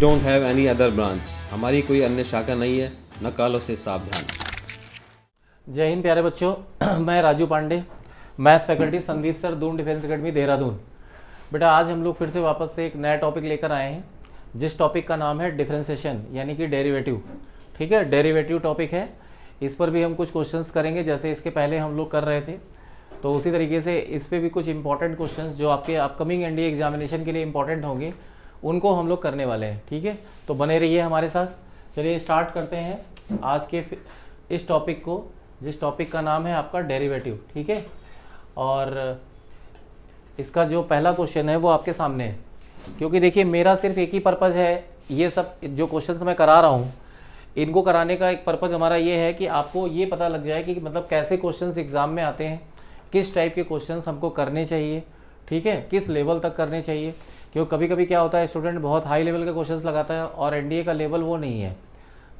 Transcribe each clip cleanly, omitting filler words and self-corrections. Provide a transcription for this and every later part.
don't have any other branch. हमारी कोई अन्य शाखा नहीं है, न कालों से सावधान। जय हिंद प्यारे बच्चों, मैं Raju Pandey, maths faculty Sandeep sir, Doon defence academy Dehradun. बेटा आज हम लोग फिर से वापस से एक नया टॉपिक लेकर आए हैं, जिस टॉपिक का नाम है डिफरेंशिएशन यानी कि डेरिवेटिव। ठीक है, डेरिवेटिव टॉपिक है। इस पर भी हम कुछ क्वेश्चंस करेंगे जैसे इसके पहले हम लोग कर रहे थे। तो उसी तरीके से इस पर भी कुछ इंपॉर्टेंट क्वेश्चंस जो आपके अपकमिंग एनडीए एग्जामिनेशन के लिए इंपॉर्टेंट होंगे उनको हम लोग करने वाले हैं। ठीक है, तो बने रहिए हमारे साथ। चलिए स्टार्ट करते हैं आज के इस टॉपिक को, जिस टॉपिक का नाम है आपका डेरिवेटिव। ठीक है, और इसका जो पहला क्वेश्चन है वो आपके सामने है। क्योंकि देखिए मेरा सिर्फ एक ही पर्पज़ है, ये सब जो क्वेश्चंस मैं करा रहा हूँ इनको कराने का एक पर्पज़ हमारा ये है कि आपको ये पता लग जाए कि मतलब कैसे क्वेश्चंस एग्ज़ाम में आते हैं, किस टाइप के क्वेश्चंस हमको करने चाहिए। ठीक है, किस लेवल तक करने चाहिए। क्योंकि कभी कभी क्या होता है, स्टूडेंट बहुत हाई लेवल के क्वेश्चंस लगाता है और एनडीए का लेवल वो नहीं है।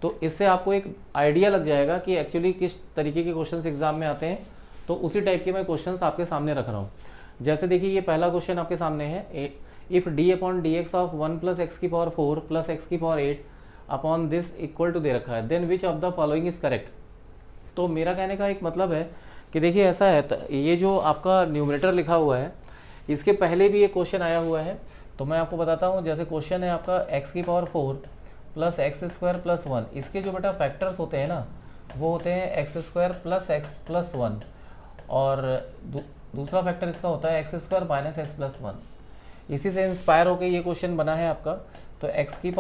तो इससे आपको एक आइडिया लग जाएगा कि एक्चुअली किस तरीके के क्वेश्चंस एग्जाम में आते हैं। तो उसी टाइप के मैं क्वेश्चंस आपके सामने रख रहा हूँ। जैसे देखिए ये पहला क्वेश्चन आपके सामने है, if d upon d x of 1 + x⁴ + x⁴ upon this equal to दे रखा है, then which of the following is correct. तो मेरा कहने का एक मतलब है कि देखिए ऐसा है, ये जो आपका न्यूमरेटर लिखा हुआ है इसके पहले भी ये क्वेश्चन आया हुआ है। तो मैं आपको बताता हूँ, जैसे क्वेश्चन है आपका x⁴ + x² + 1। इसके जो बेटा फैक्टर्स होते हैं ना वो होते हैं x² + x + 1, और दूसरा फैक्टर इसका होता है x² - x + 1। इसी से इंस्पायर होकर ये क्वेश्चन बना है आपका। तो x⁴,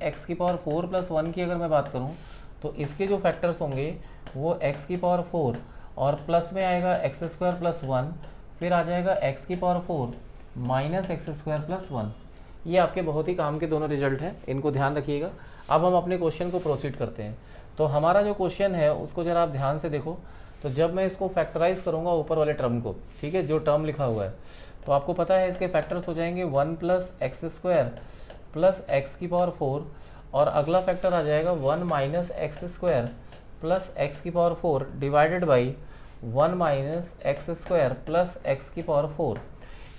x⁴ + 1 की अगर मैं बात करूँ तो इसके जो फैक्टर्स होंगे वो x⁴ और प्लस में आएगा x² + 1, फिर आ जाएगा x⁴ - x² + 1। ये आपके बहुत ही काम के दोनों रिजल्ट हैं, इनको ध्यान रखिएगा। अब हम अपने क्वेश्चन को प्रोसीड करते हैं। तो हमारा जो क्वेश्चन है उसको जरा आप ध्यान से देखो। तो जब मैं इसको फैक्टराइज करूँगा ऊपर वाले टर्म को, ठीक है, जो टर्म लिखा हुआ है, तो आपको पता है इसके फैक्टर्स हो जाएंगे 1 + x² + x⁴, और अगला फैक्टर आ जाएगा 1 - x² + x⁴ divided by 1 - x² + x⁴।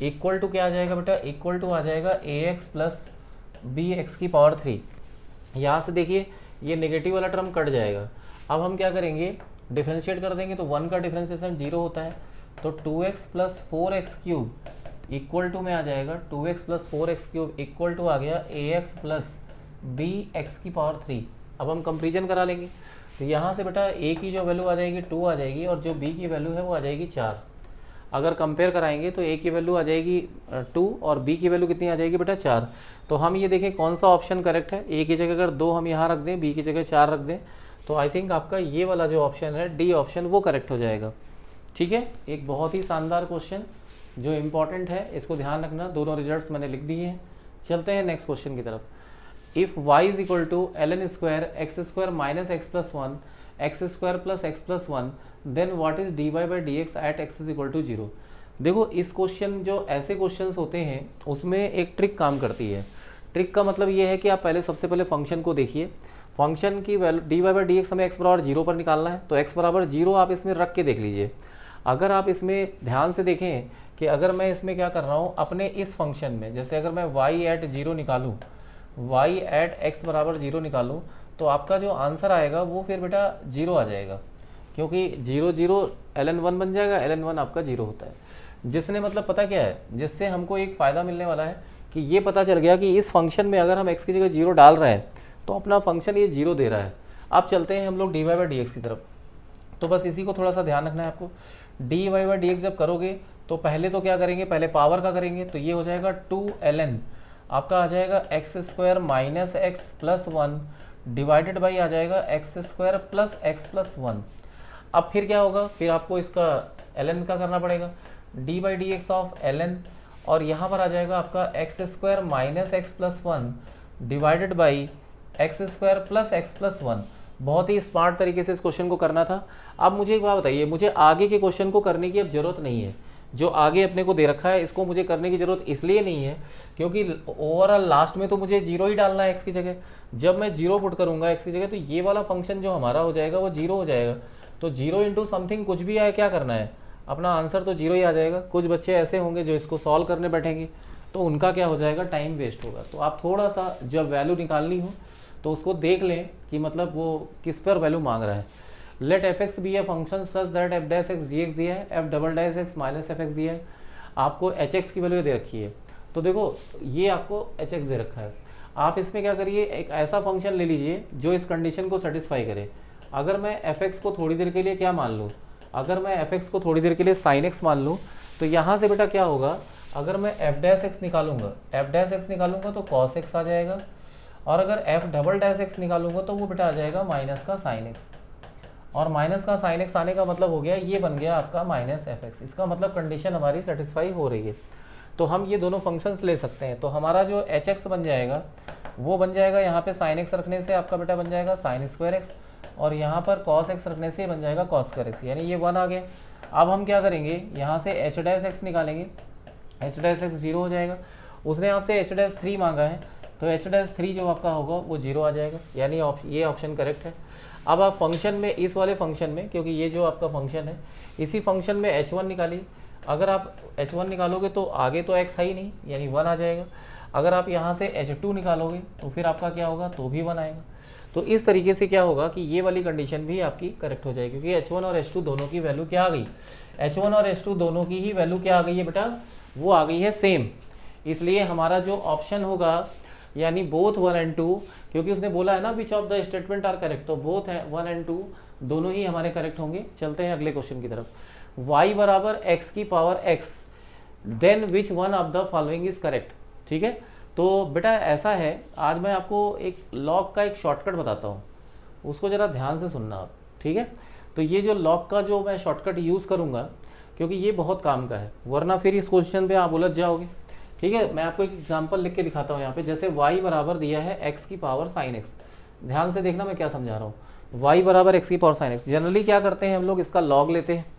Equal to क्या आ जाएगा बेटा, इक्वल टू आ जाएगा ax + bx⁴। यहाँ से देखिए ये नेगेटिव वाला टर्म कट जाएगा। अब हम क्या करेंगे, डिफ्रेंशिएट कर देंगे। तो 1 का डिफ्रेंशिएशन 0 होता है, तो 2x + 4x³ इक्वल टू में आ जाएगा 2x + 4x³ इक्वल टू आ गया ax + bx⁴। अब हम कंपेरिजन करा लेंगे। तो यहाँ से बेटा a की जो वैल्यू आ जाएगी 2 आ जाएगी, और जो b की वैल्यू है वो आ जाएगी 4। अगर कंपेयर कराएंगे तो a की वैल्यू आ जाएगी 2 और b की वैल्यू कितनी आ जाएगी बेटा 4। तो हम ये देखें कौन सा ऑप्शन करेक्ट है। a की जगह अगर 2 हम यहाँ रख दें, b की जगह 4 रख दें, तो आई थिंक आपका ये वाला जो ऑप्शन है डी ऑप्शन वो करेक्ट हो जाएगा। ठीक है, एक बहुत ही शानदार क्वेश्चन जो इम्पॉर्टेंट है, इसको ध्यान रखना। दोनों रिजल्ट्स मैंने लिख दिए हैं। चलते हैं नेक्स्ट क्वेश्चन की तरफ। If y = ln² x² - x + 1 x² + x + 1 then what is dy/dx at x = 0। देखो इस क्वेश्चन, जो ऐसे क्वेश्चंस होते हैं उसमें एक ट्रिक काम करती है। ट्रिक का मतलब ये है कि आप पहले सबसे पहले फंक्शन को देखिए। फंक्शन की वैल्यू dy/dx हमें x = 0 पर निकालना है, तो x = 0 आप इसमें रख के देख लीजिए। अगर आप इसमें ध्यान से देखें कि अगर मैं इसमें क्या कर रहा हूँ अपने इस फंक्शन में, जैसे अगर मैं y@0 निकालूँ, y@x = 0 निकालूँ, तो आपका जो आंसर आएगा वो फिर बेटा 0 आ जाएगा, क्योंकि 0 0 ln1 बन जाएगा। ln1 आपका 0 होता है, जिसने मतलब पता क्या है, जिससे हमको एक फ़ायदा मिलने वाला है कि ये पता चल गया कि इस फंक्शन में अगर हम x की जगह 0 डाल रहे हैं तो अपना फंक्शन ये 0 दे रहा है। अब चलते हैं हम लोग dy/dx की तरफ। तो बस इसी को थोड़ा सा ध्यान रखना है आपको। dy/dx जब करोगे तो पहले तो क्या करेंगे, पहले पावर का करेंगे, तो ये हो जाएगा 2ln, आपका आ जाएगा x² - x + 1 डिवाइडेड बाई आ जाएगा x² + x + 1। अब फिर क्या होगा, फिर आपको इसका ln का करना पड़ेगा, dy/dx ऑफ ln, और यहाँ पर आ जाएगा आपका x² - x + 1 divided by x² + x + 1। बहुत ही स्मार्ट तरीके से इस क्वेश्चन को करना था। अब मुझे एक बात बताइए, मुझे आगे के क्वेश्चन को करने की अब जरूरत नहीं है। जो आगे अपने को दे रखा है इसको मुझे करने की ज़रूरत इसलिए नहीं है क्योंकि ओवरऑल लास्ट में तो मुझे 0 ही डालना है एक्स की जगह। जब मैं 0 पुट करूँगा एक्स की जगह तो ये वाला फंक्शन जो हमारा हो जाएगा वो 0 हो जाएगा। तो 0 इंटू समथिंग कुछ भी आए क्या करना है, अपना आंसर तो 0 ही आ जाएगा। कुछ बच्चे ऐसे होंगे जो इसको सॉल्व करने बैठेंगे, तो उनका क्या हो जाएगा, टाइम वेस्ट होगा। तो आप थोड़ा सा जब वैल्यू निकालनी हो तो उसको देख लें कि मतलब वो किस पर वैल्यू मांग रहा है। Let f x be a function such that f dash x g x दिया है, f double dash x minus f x दिया है, आपको एच एक्स की वैल्यू दे रखी है। तो देखो ये आपको एच एक्स दे रखा है, आप इसमें क्या करिए, एक ऐसा फंक्शन ले लीजिए जो इस कंडीशन को सेटिस्फाई करे। अगर मैं एफ एक्स को थोड़ी देर के लिए क्या मान लूँ, अगर मैं एफ एक्स को थोड़ी देर के लिए साइन एक्स मान लूँ, तो यहाँ से बेटा क्या होगा, अगर मैं एफ डैश एक्स निकालूंगा, एफ डैश एक्स निकालूंगा तो कॉस एक्स आ जाएगा, और अगर एफ डबल डैश एक्स निकालूंगा तो वो बेटा आ जाएगा माइनस का साइन एक्स। और माइनस का साइन एक्स आने का मतलब हो गया, ये बन गया आपका माइनस एफ एक्स। इसका मतलब कंडीशन हमारी सेटिस्फाई हो रही है। तो हम ये दोनों फंक्शंस ले सकते हैं। तो हमारा जो एच एक्स बन जाएगा वो बन जाएगा, यहाँ पे साइन एक्स रखने से आपका बेटा बन जाएगा साइन स्क्वायर एक्स, और यहाँ पर कॉस एक्स रखने से बन जाएगा कॉस स्क्वायर एक्स, यानी ये 1 आ गया। अब हम क्या करेंगे, यहाँ से एच डैश एक्स निकालेंगे, एच डैश एक्स 0 हो जाएगा। उसने आपसे एच डैश 3 मांगा है, तो एच डैश 3 जो आपका होगा वो 0 आ जाएगा, यानी ये ऑप्शन करेक्ट है। अब आप फंक्शन में, इस वाले फंक्शन में, क्योंकि ये जो आपका फंक्शन है, इसी फंक्शन में h1 निकालिए। अगर आप h1 निकालोगे तो आगे तो x है ही नहीं, यानी 1 आ जाएगा। अगर आप यहाँ से h2 निकालोगे तो फिर आपका क्या होगा, तो भी 1 आएगा। तो इस तरीके से क्या होगा कि ये वाली कंडीशन भी आपकी करेक्ट हो जाएगी, क्योंकि h1 और h2 दोनों की वैल्यू क्या आ गई, h1 और h2 दोनों की ही वैल्यू क्या आ गई है बेटा, वो आ गई है सेम। इसलिए हमारा जो ऑप्शन होगा, यानी बोथ 1 एंड 2, क्योंकि उसने बोला है ना which of the statement are correct, तो बोथ है 1 एंड 2 दोनों ही हमारे करेक्ट होंगे। चलते हैं अगले क्वेश्चन की तरफ। y बराबर x की power x, then which one of the following is correct. ठीक है, तो बेटा ऐसा है, आज मैं आपको एक लॉग का एक शॉर्टकट बताता हूँ, उसको ज़रा ध्यान से सुनना आप। ठीक है, तो ये जो लॉग का जो मैं शॉर्टकट यूज़ करूँगा, क्योंकि ये बहुत काम का है, वरना फिर इस क्वेश्चन पे आप उलझ जाओगे। ठीक है, मैं आपको एक एग्जांपल लिख के दिखाता हूँ यहाँ पे। जैसे y बराबर दिया है x की पावर साइन x, ध्यान से देखना मैं क्या समझा रहा हूँ। y बराबर x की पावर साइन x, जनरली क्या करते हैं हम लोग, इसका लॉग लेते हैं।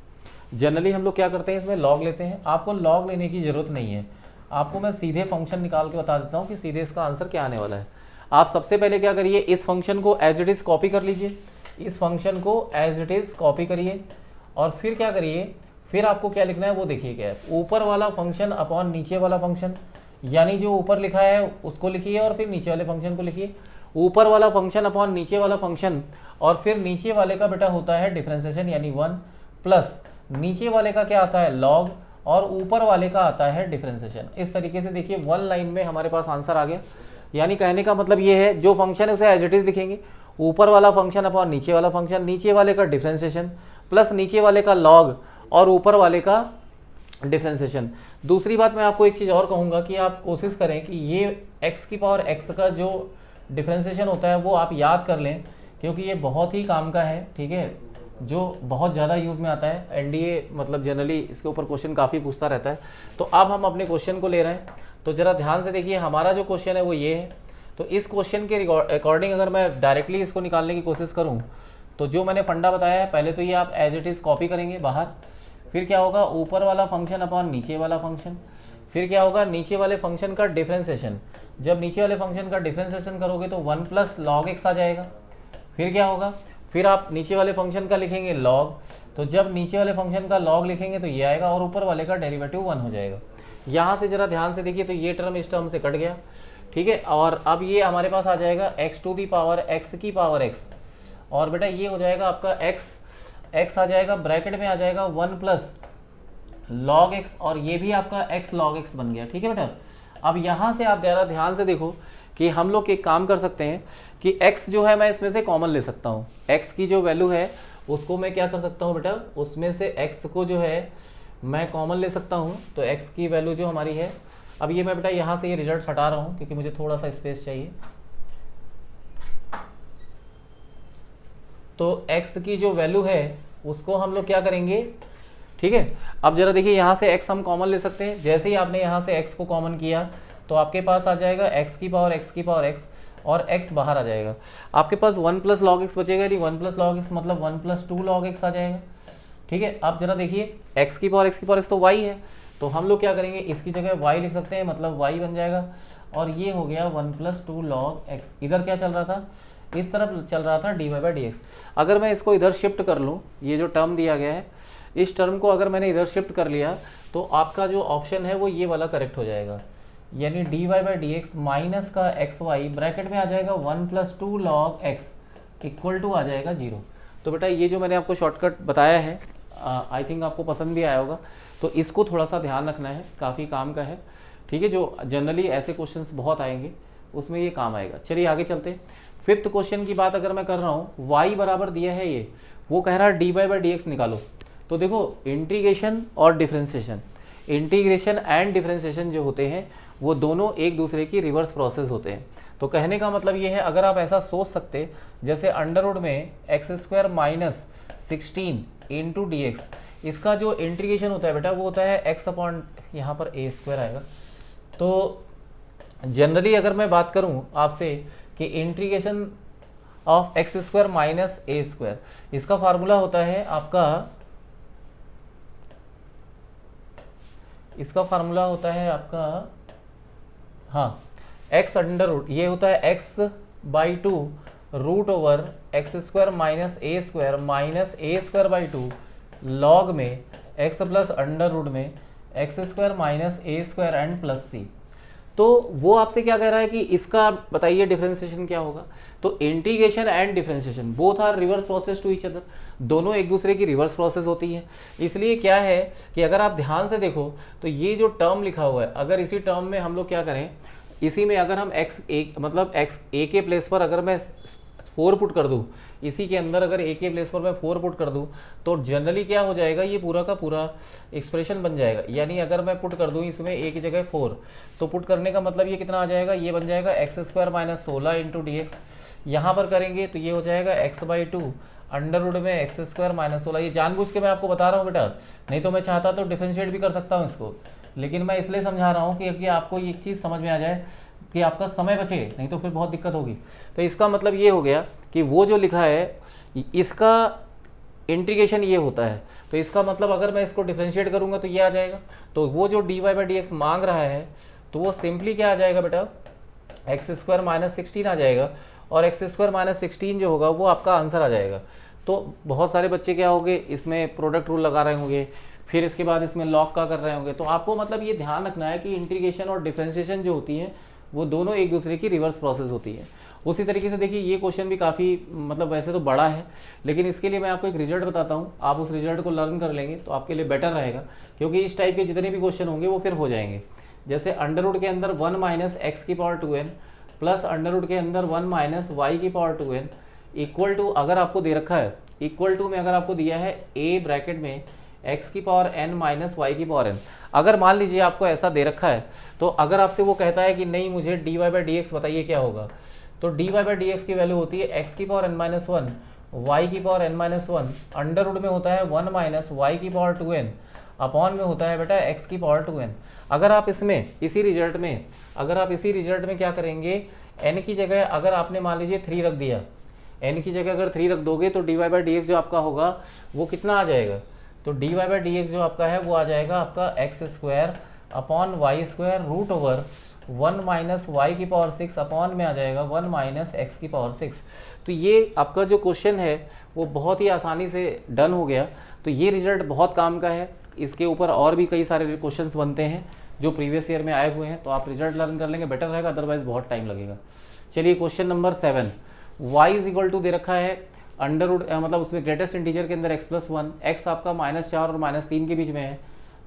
जनरली हम लोग क्या करते हैं, इसमें लॉग लेते हैं। आपको लॉग लेने की जरूरत नहीं है, आपको मैं सीधे फंक्शन निकाल के बता देता हूँ कि सीधे इसका आंसर क्या आने वाला है। आप सबसे पहले क्या करिए, इस फंक्शन को एज इट इज़ कॉपी कर लीजिए, इस फंक्शन को एज इट इज़ कॉपी करिए, और फिर क्या करिए, फिर आपको क्या लिखना है वो देखिए क्या है, ऊपर वाला फंक्शन अपॉन नीचे वाला फंक्शन, यानी जो ऊपर लिखा है उसको लिखिए और फिर नीचे वाले फंक्शन को लिखिए। ऊपर वाला फंक्शन अपॉन नीचे वाला फंक्शन, और फिर नीचे वाले का बेटा होता है डिफरेंशिएशन, यानी 1 प्लस नीचे वाले का क्या आता है, लॉग, और ऊपर वाले का आता है डिफरेंशिएशन। इस तरीके से देखिए 1 लाइन में हमारे पास आंसर आ गया। यानी कहने का मतलब ये है, जो फंक्शन है उसे एज इट इज लिखेंगे, ऊपर वाला फंक्शन अपॉन नीचे वाला फंक्शन, नीचे वाले का डिफरेंशिएशन प्लस नीचे वाले का लॉग और ऊपर वाले का डिफरेंशिएशन। दूसरी बात मैं आपको एक चीज़ और कहूँगा कि आप कोशिश करें कि ये x की पावर x का जो डिफरेंशिएशन होता है वो आप याद कर लें, क्योंकि ये बहुत ही काम का है। ठीक है, जो बहुत ज़्यादा यूज़ में आता है, एनडीए मतलब जनरली इसके ऊपर क्वेश्चन काफ़ी पूछता रहता है। तो अब हम अपने क्वेश्चन को ले रहे हैं, तो ज़रा ध्यान से देखिए, हमारा जो क्वेश्चन है वो ये है। तो इस क्वेश्चन के अकॉर्डिंग अगर मैं डायरेक्टली इसको निकालने की कोशिश करूँ, तो जो मैंने फंडा बताया है, पहले तो ये आप एज इट इज़ कॉपी करेंगे बाहर, फिर क्या होगा, ऊपर वाला फंक्शन अपॉन नीचे वाला फंक्शन, फिर क्या होगा, नीचे वाले फंक्शन का डिफरेंशिएशन। जब नीचे वाले फंक्शन का डिफरेंशिएशन करोगे तो 1 प्लस लॉग एक्स आ जाएगा। फिर क्या होगा, फिर आप नीचे वाले फंक्शन का लिखेंगे लॉग, तो जब नीचे वाले फंक्शन का लॉग लिखेंगे तो ये आएगा, और ऊपर वाले का डेरिवेटिव 1 हो जाएगा। यहाँ से जरा ध्यान से देखिए, तो ये टर्म इस टर्म से कट गया। ठीक है, और अब ये हमारे पास आ जाएगा x to the power x की पावर x, और बेटा ये हो जाएगा आपका x आ जाएगा, ब्रैकेट में आ जाएगा 1 प्लस लॉग x, और ये भी आपका x लॉग x बन गया। ठीक है बेटा, अब यहाँ से आप ज़रा ध्यान से देखो कि हम लोग एक काम कर सकते हैं कि x जो है मैं इसमें से कॉमन ले सकता हूँ। x की जो वैल्यू है उसको मैं क्या कर सकता हूँ बेटा, उसमें से x को जो है मैं कॉमन ले सकता हूँ। तो x की वैल्यू जो हमारी है, अब ये मैं बेटा यहाँ से ये रिजल्ट हटा रहा हूँ क्योंकि मुझे थोड़ा सा स्पेस चाहिए। तो x की जो वैल्यू है उसको हम लोग क्या करेंगे, ठीक है। अब जरा देखिए, यहाँ से x हम कॉमन ले सकते हैं। जैसे ही आपने यहाँ से x को कॉमन किया तो आपके पास आ जाएगा x की पावर x, और x बाहर आ जाएगा। आपके पास 1 प्लस लॉग एक्स बचेगा, नहीं 1 प्लस लॉग एक्स मतलब 1 प्लस 2 लॉग एक्स आ जाएगा। ठीक है, अब जरा देखिए, x की पावर x तो y है, तो हम लोग क्या करेंगे, इसकी जगह y लिख सकते हैं, मतलब y बन जाएगा, और ये हो गया 1 प्लस 2 लॉग एक्स। इधर क्या चल रहा था, इस तरफ चल रहा था dy/dx। अगर मैं इसको इधर शिफ्ट कर लूँ, ये जो टर्म दिया गया है, इस टर्म को अगर मैंने इधर शिफ्ट कर लिया तो आपका जो ऑप्शन है वो ये वाला करेक्ट हो जाएगा। यानी d y by d x minus का एक्स वाई ब्रैकेट में आ जाएगा 1 + 2 log x इक्वल टू आ जाएगा 0। तो बेटा ये जो मैंने आपको शॉर्टकट बताया है आई थिंक आपको पसंद भी आया होगा, तो इसको थोड़ा सा ध्यान रखना है, काफ़ी काम का है, ठीक है। जो जनरली ऐसे क्वेश्चंस बहुत आएंगे उसमें ये काम आएगा। चलिए आगे चलते हैं। फिफ्थ क्वेश्चन की बात अगर मैं कर रहा हूँ, y बराबर दिया है ये, वो कह रहा है d y by d x निकालो। तो देखो इंटीग्रेशन और डिफ्रेंशिएशन, इंटीग्रेशन एंड डिफ्रेंशिएशन जो होते हैं वो दोनों एक दूसरे की रिवर्स प्रोसेस होते हैं। तो कहने का मतलब ये है, अगर आप ऐसा सोच सकते जैसे अंडर रूट में x² minus 16 into D x, इसका जो इंटीग्रेशन होता है बेटा वो होता है x अपॉन यहाँ पर a² आएगा। तो जनरली अगर मैं बात करूं आपसे कि integration of x² minus a², इसका फार्मूला होता है आपका, इसका फार्मूला होता है आपका, हाँ, x अंडर रूट, ये होता है x/2 root over x² minus a² log में x प्लस अंडर रूट में x² minus a² and plus c। तो वो आपसे क्या कह रहा है कि इसका बताइए डिफरेंशिएशन क्या होगा। तो integration and differentiation both are reverse process to each other, दोनों एक दूसरे की रिवर्स प्रोसेस होती है। इसलिए क्या है कि अगर आप ध्यान से देखो तो ये जो टर्म लिखा हुआ है, अगर इसी टर्म में हम लोग क्या करें, इसी में अगर हम x एक मतलब x a के प्लेस पर अगर मैं 4 पुट कर दूँ, इसी के अंदर अगर a के प्लेस पर मैं 4 पुट कर दूँ, तो जनरली क्या हो जाएगा, ये पूरा का पूरा एक्सप्रेशन बन जाएगा। यानी अगर मैं पुट कर दूँ इसमें a की जगह 4, तो पुट करने का मतलब ये कितना आ जाएगा, ये बन जाएगा x² minus 16 into D x. यहाँ पर करेंगे तो ये हो जाएगा x/2 अंडर रूट में x² माइनस 16। ये जानबूझ के मैं आपको बता रहा हूँ बेटा, नहीं तो मैं चाहता तो डिफरेंशिएट भी कर सकता हूँ इसको, लेकिन मैं इसलिए समझा रहा हूँ कि आपको ये चीज़ समझ में आ जाए कि आपका समय बचे, नहीं तो फिर बहुत दिक्कत होगी। तो इसका मतलब ये हो गया कि वो जो लिखा है इसका इंटीग्रेशन ये होता है, तो इसका मतलब अगर मैं इसको डिफरेंशिएट करूंगा तो ये आ जाएगा। तो वो जो d y by d x मांग रहा है तो वो सिंपली क्या आ जाएगा बेटा, x² माइनस 16 आ जाएगा, और x² माइनस 16 जो होगा वो आपका आंसर आ जाएगा। तो बहुत सारे बच्चे क्या होंगे, इसमें प्रोडक्ट रूल लगा रहे होंगे, फिर इसके बाद इसमें लॉग का कर रहे होंगे। तो आपको मतलब ये ध्यान रखना है कि इंटीग्रेशन और डिफरेंशिएशन जो होती है वो दोनों एक दूसरे की रिवर्स प्रोसेस होती है। उसी तरीके से देखिए ये क्वेश्चन भी काफ़ी मतलब वैसे तो बड़ा है, लेकिन इसके लिए मैं आपको एक रिजल्ट बताता हूँ, आप उस रिजल्ट को लर्न कर लेंगे तो आपके लिए बेटर रहेगा, क्योंकि इस टाइप के जितने भी क्वेश्चन होंगे वो फिर हो जाएंगे। जैसे अंडर रूट के अंदर 1 माइनस एक्स की power 2n plus under root के अंदर 1 माइनस वाई की पावर 2n इक्वल टू, अगर आपको दे रखा है इक्वल टू में अगर आपको दिया है a ब्रैकेट में x की पावर n माइनस वाई की पावर n, अगर मान लीजिए आपको ऐसा दे रखा है, तो अगर आपसे वो कहता है कि नहीं मुझे d y by d x बताइए क्या होगा, तो d y by d x की वैल्यू होती है x की पावर n माइनस 1 वाई की power n minus 1 under root में होता है 1 माइनस वाई की पावर 2n अपॉन में होता है बेटा x की पावर 2n। अगर आप इसमें इसी रिजल्ट में, अगर आप इसी रिजल्ट में क्या करेंगे, n की जगह अगर आपने मान लीजिए 3 रख दिया, n की जगह अगर 3 रख दोगे तो d y by d x जो आपका होगा वो कितना आ जाएगा, तो d y by d x जो आपका है वो आ जाएगा आपका x² upon y² root over 1 minus y की पावर 6 अपॉन में आ जाएगा 1 माइनस x की पावर 6। तो ये आपका जो क्वेश्चन है वो बहुत ही आसानी से डन हो गया। तो ये रिजल्ट बहुत काम का है, इसके ऊपर और भी कई सारे क्वेश्चंस बनते हैं जो प्रीवियस ईयर में आए हुए हैं, तो आप रिजल्ट लर्न कर लेंगे बेटर रहेगा, अदरवाइज बहुत टाइम लगेगा। चलिए question number 7, y is equal to दे रखा है अंडर रूट मतलब उसमें ग्रेटेस्ट इंटीजर के अंदर x+1, x आपका -4 और -3 के बीच में है।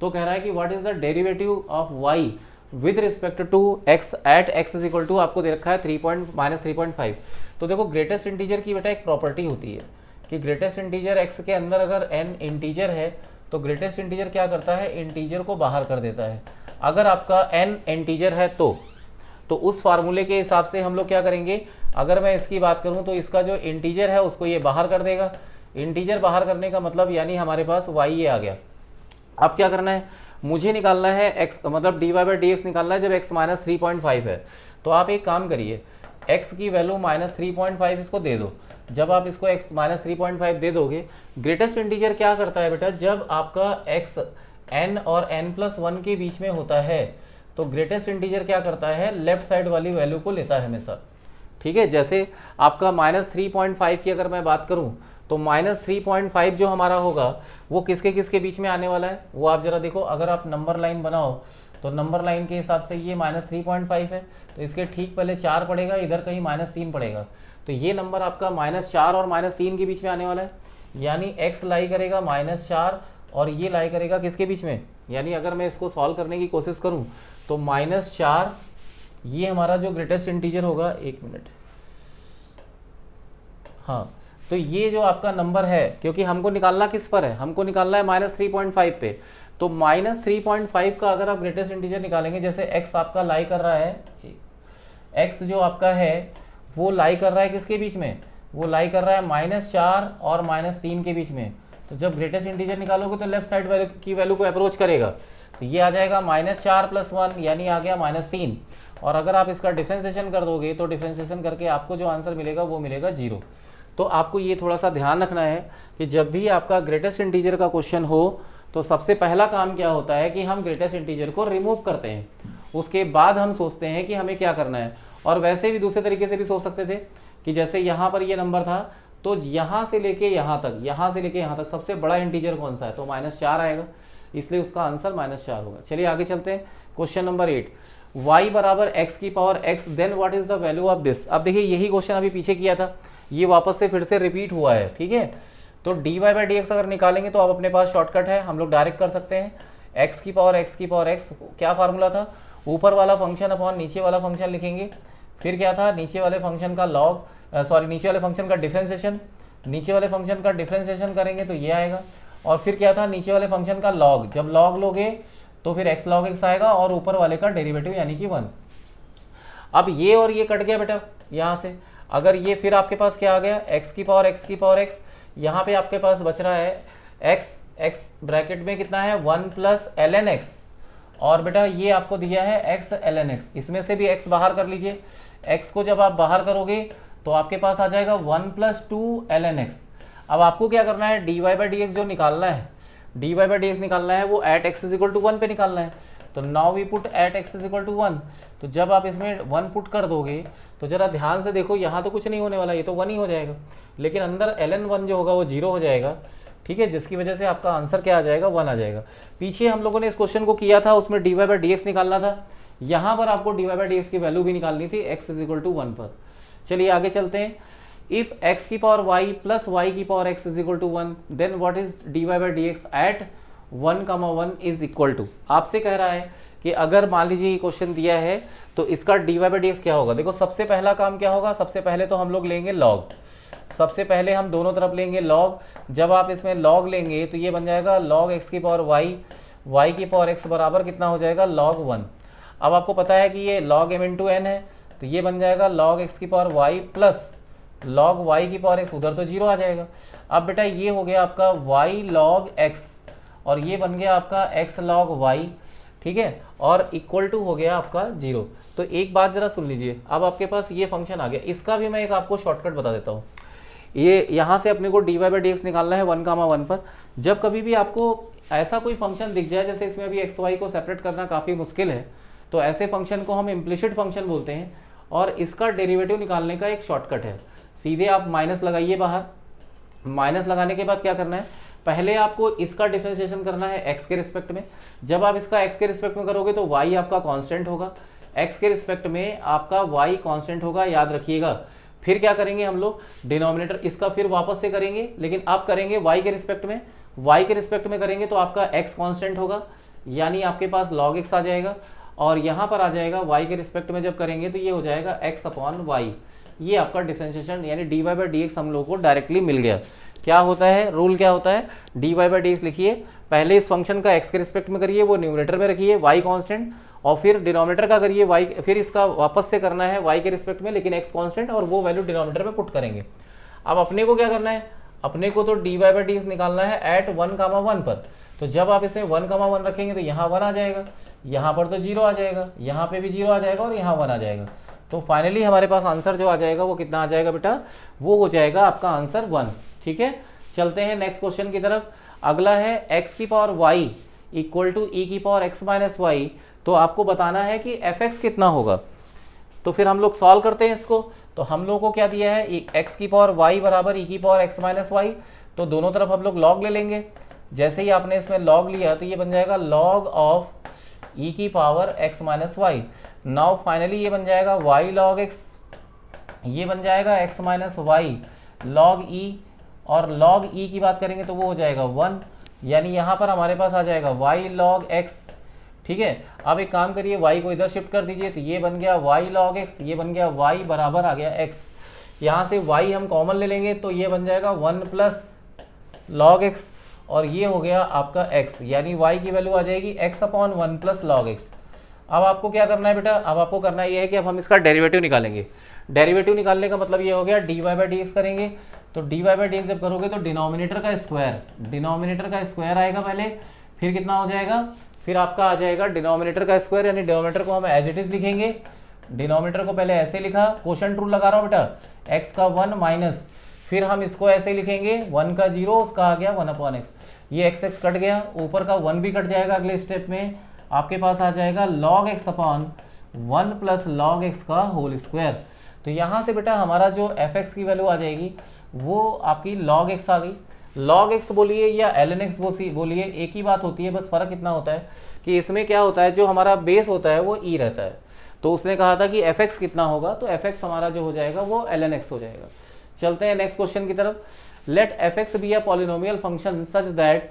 तो कह रहा है कि what is the derivative of y with respect to x at x is equal to, आपको दे रखा है -3.5। तो देखो ग्रेटेस्ट इंटीजर की बेटा एक प्रॉपर्टी होती है कि ग्रेटेस्ट इंटीजर x के अंदर अगर n इंटीजर है तो ग्रेटेस्ट इंटीजर क्या करता है, इंटीजर को बाहर कर देता है। अगर आपका n इंटीजर है तो उस फार्मूले के हिसाब से हम लोग क्या करेंगे, अगर मैं इसकी बात करूं तो इसका जो इंटीजर है उसको ये बाहर कर देगा। इंटीजर बाहर करने का मतलब यानी हमारे पास y ये आ गया। अब क्या करना है, मुझे निकालना है x मतलब d y by d x निकालना है जब x -3.5 है। तो आप एक काम करिए, x की वैल्यू -3.5 इसको दे दो। जब आप इसको x -3.5 दे दोगे, ग्रेटेस्ट इंटीजर क्या करता है बेटा, जब आपका x n और n+1 के बीच में होता है तो ग्रेटेस्ट इंटीजर क्या करता है, लेफ्ट साइड वाली वैल्यू को लेता है हमेशा। ठीक है, जैसे आपका -3.5 की अगर मैं बात करूं तो -3.5 जो हमारा होगा वो किसके किसके बीच में आने वाला है, वो आप जरा देखो। अगर आप नंबर लाइन बनाओ तो नंबर लाइन के हिसाब से ये -3.5 है, तो इसके ठीक पहले 4 पड़ेगा, इधर कहीं -3 पड़ेगा, तो ये नंबर आपका -4 और -3 के बीच में आने वाला है, यानी x लाई करेगा -4 और ये लाई करेगा किसके बीच में, यानी अगर मैं इसको सॉल्व करने की कोशिश करूं तो -4 ये हमारा जो ग्रेटेस्ट इंटीजर होगा, 1 मिनट, हाँ, तो ये जो आपका नंबर है, क्योंकि हमको निकालना किस पर है, हमको निकालना है -3.5 पे, तो -3.5 का अगर आप ग्रेटेस्ट इंटीजर निकालेंगे, जैसे x आपका लाई कर रहा है, x जो आपका है वो लाई कर रहा है किसके बीच में, वो लाई कर रहा है -4 और -3 के बीच में, तो जब ग्रेटेस्ट इंटीजर निकालोगे तो लेफ्ट साइड वैल्यू की वैल्यू को अप्रोच करेगा, तो ये आ जाएगा -4 + 1 यानी आ गया -3, और अगर आप इसका डिफ्रेंसिएशन कर दोगे तो डिफ्रेंसिएशन करके आपको जो आंसर मिलेगा वो मिलेगा 0। तो आपको ये थोड़ा सा ध्यान रखना है कि जब भी आपका ग्रेटेस्ट इंटीजर का क्वेश्चन हो तो सबसे पहला काम क्या होता है कि हम ग्रेटेस्ट इंटीजर को रिमूव करते हैं, उसके बाद हम सोचते हैं कि हमें क्या करना है। और वैसे भी दूसरे तरीके से भी सोच सकते थे कि जैसे यहाँ पर ये नंबर था, तो यहाँ से लेके यहाँ तक, यहाँ से लेके यहाँ तक सबसे बड़ा इंटीजर कौन सा है, तो -4 आएगा, इसलिए उसका आंसर -4 होगा। चलिए आगे चलते हैं, क्वेश्चन नंबर 8, y बराबर x⁴x, then what is the value of this. अब देखिए यही क्वेश्चन अभी पीछे किया था, ये वापस से फिर से रिपीट हुआ है, ठीक है। तो dy/dx अगर निकालेंगे तो आप अपने पास शॉर्टकट है, हम लोग डायरेक्ट कर सकते हैं, x⁴x क्या फार्मूला था, ऊपर वाला फंक्शन अपॉन नीचे वाला फंक्शन लिखेंगे, फिर क्या था, नीचे वाले फंक्शन का नीचे वाले फंक्शन का डिफरेंशिएशन, नीचे वाले फंक्शन का डिफरेंशिएशन करेंगे तो ये आएगा, और फिर क्या था, नीचे वाले फंक्शन का लॉग, जब लॉग लोगे तो फिर x log x आएगा और ऊपर वाले का डेरिवेटिव यानी कि 1। अब ये और ये कट गया बेटा यहाँ से, अगर ये फिर आपके पास क्या आ गया, x⁴x, यहाँ पे आपके पास बच रहा है x ब्रैकेट में कितना है 1 + ln x, और बेटा ये आपको दिया है x ln x, इसमें से भी x बाहर कर लीजिए, x को जब आप बाहर करोगे तो आपके पास आ जाएगा 1 + 2 ln x। अब आपको क्या करना है, dy/dx जो निकालना है, dy/dx निकालना है वो @x = 1 पे निकालना है, तो नाउ वी पुट @x = 1, तो जब आप इसमें 1 पुट कर दोगे तो जरा ध्यान से देखो, यहाँ तो कुछ नहीं होने वाला, ये तो 1 ही हो जाएगा, लेकिन अंदर ln 1 जो होगा वो 0 हो जाएगा, ठीक है, जिसकी वजह से आपका आंसर क्या आ जाएगा, 1 आ जाएगा। पीछे हम लोगों ने इस क्वेश्चन को किया था, उसमें dy/dx निकालना था, यहाँ पर आपको dy/dx की वैल्यू भी निकालनी थी x = 1 पर। चलिए आगे चलते हैं, if x⁴y + y⁴x = 1, then what is dy/dx at 1,1 is equal to. आपसे कह रहा है कि अगर मान लीजिए ये क्वेश्चन दिया है तो इसका dy/dx क्या होगा। देखो सबसे पहला काम क्या होगा, सबसे पहले तो हम लोग लेंगे लॉग, सबसे पहले हम दोनों तरफ लेंगे लॉग, जब आप इसमें लॉग लेंगे तो ये बन जाएगा log x⁴y, y⁴x बराबर कितना हो जाएगा, log 1। अब आपको पता है कि ये log m × n है, तो ये बन जाएगा log x⁴y plus log y⁴x, उधर तो 0 आ जाएगा। अब बेटा ये हो गया आपका y log x और ये बन गया आपका x log y, ठीक है, और इक्वल टू हो गया आपका 0। तो एक बात जरा सुन लीजिए, अब आपके पास ये फंक्शन आ गया, इसका भी मैं एक आपको शॉर्टकट बता देता हूँ। ये यहाँ से अपने को dy/dx निकालना है 1,1 पर। जब कभी भी आपको ऐसा कोई फंक्शन दिख जाए, जैसे इसमें अभी x y को सेपरेट करना काफ़ी मुश्किल है, तो ऐसे फंक्शन को हम इम्प्लिसिट फंक्शन बोलते हैं, और इसका डेरिवेटिव निकालने का एक शॉर्टकट है, सीधे आप माइनस लगाइए बाहर, माइनस लगाने के बाद क्या करना है, पहले आपको इसका डिफरेंशिएशन करना है x के रिस्पेक्ट में, जब आप इसका x के रिस्पेक्ट में करोगे तो y आपका कांस्टेंट होगा, x के रिस्पेक्ट में आपका y कांस्टेंट होगा, याद रखिएगा। फिर क्या करेंगे हम लोग, डिनोमिनेटर इसका फिर वापस से करेंगे, लेकिन अब करेंगे y के रिस्पेक्ट में, y के रिस्पेक्ट में करेंगे तो आपका x कांस्टेंट होगा, यानी आपके पास log x आ जाएगा, और यहाँ पर आ जाएगा y के रिस्पेक्ट में जब करेंगे तो ये हो जाएगा x/y। ये आपका डिफरेंशिएशन यानी dy/dx हम लोगों को डायरेक्टली मिल गया। क्या होता है, रूल क्या होता है, dy/dx लिखिए, पहले इस फंक्शन का x के रिस्पेक्ट में करिए, वो न्यूमरेटर में रखिए y कांस्टेंट, और फिर डिनोमिनेटर का करिए y, फिर इसका वापस से करना है y के रिस्पेक्ट में लेकिन x कांस्टेंट, और वो वैल्यू डिनोमिनेटर में पुट करेंगे। अब अपने को क्या करना है, अपने को तो dy/dx निकालना है एट 1,1 पर, तो जब आप इसे 1,1 रखेंगे तो यहाँ 1 आ जाएगा, यहाँ पर तो 0 आ जाएगा, यहाँ पे भी 0 आ जाएगा और यहाँ 1 आ जाएगा। तो फाइनली हमारे पास आंसर जो आ जाएगा वो कितना आ जाएगा बेटा, वो हो जाएगा आपका आंसर 1। ठीक है, चलते हैं नेक्स्ट क्वेश्चन की तरफ। अगला है x⁴y = e⁻x - y, तो आपको बताना है कि fx कितना होगा। तो फिर हम लोग सॉल्व करते हैं इसको, तो हम लोग को क्या दिया है, x⁴y बराबर e⁻x - y, तो दोनों तरफ हम लोग log ले लेंगे। जैसे ही आपने इसमें log लिया तो ये बन जाएगा log ऑफ ई की power x minus y. Now finally ये बन जाएगा y log x, ये बन जाएगा x minus y log e, और log e की बात करेंगे तो वो हो जाएगा 1, यानी यहाँ पर हमारे पास आ जाएगा y log x। ठीक है, अब एक काम करिए, y को इधर शिफ्ट कर दीजिए, तो ये बन गया y log x, ये बन गया y बराबर आ गया x। यहाँ से y हम कॉमन ले लेंगे तो ये बन जाएगा 1 प्लस log x, और ये हो गया आपका x, यानी y की वैल्यू आ जाएगी x upon 1 plus log x। अब आपको क्या करना है बेटा, अब आपको करना ये है कि अब हम इसका डेरिवेटिव निकालेंगे। डेरिवेटिव निकालने का मतलब ये हो गया dy बाई डी एक्स करेंगे, तो dy बाई डी एक्स जब करोगे तो डिनोमिनेटर का स्क्वायर आएगा पहले, फिर कितना हो जाएगा, फिर आपका आ जाएगा डिनोमिनेटर का स्क्वायर, यानी डिनोमिनेटर को हम एज इट इज लिखेंगे। डिनोमिनेटर को पहले ऐसे लिखा, क्वोशंट रूल लगा रहा हूँ बेटा, x का 1 माइनस, फिर हम इसको ऐसे लिखेंगे 1 का 0, उसका आ गया 1 अपॉन एक्स, ये x कट गया, ऊपर का 1 भी कट जाएगा। अगले स्टेप में आपके पास आ जाएगा log x upon 1 plus log x का होल स्क्वायर। तो यहाँ से बेटा हमारा जो fx की वैल्यू आ जाएगी वो आपकी log x आ गई। log x बोलिए या ln x बोलिए, एक ही बात होती है, बस फर्क इतना होता है कि इसमें क्या होता है, जो हमारा बेस होता है वो e रहता है। तो उसने कहा था कि fx कितना होगा, तो fx हमारा जो हो जाएगा वो ln x हो जाएगा। चलते हैं नेक्स्ट क्वेश्चन की तरफ। Let fx be a polynomial function such that,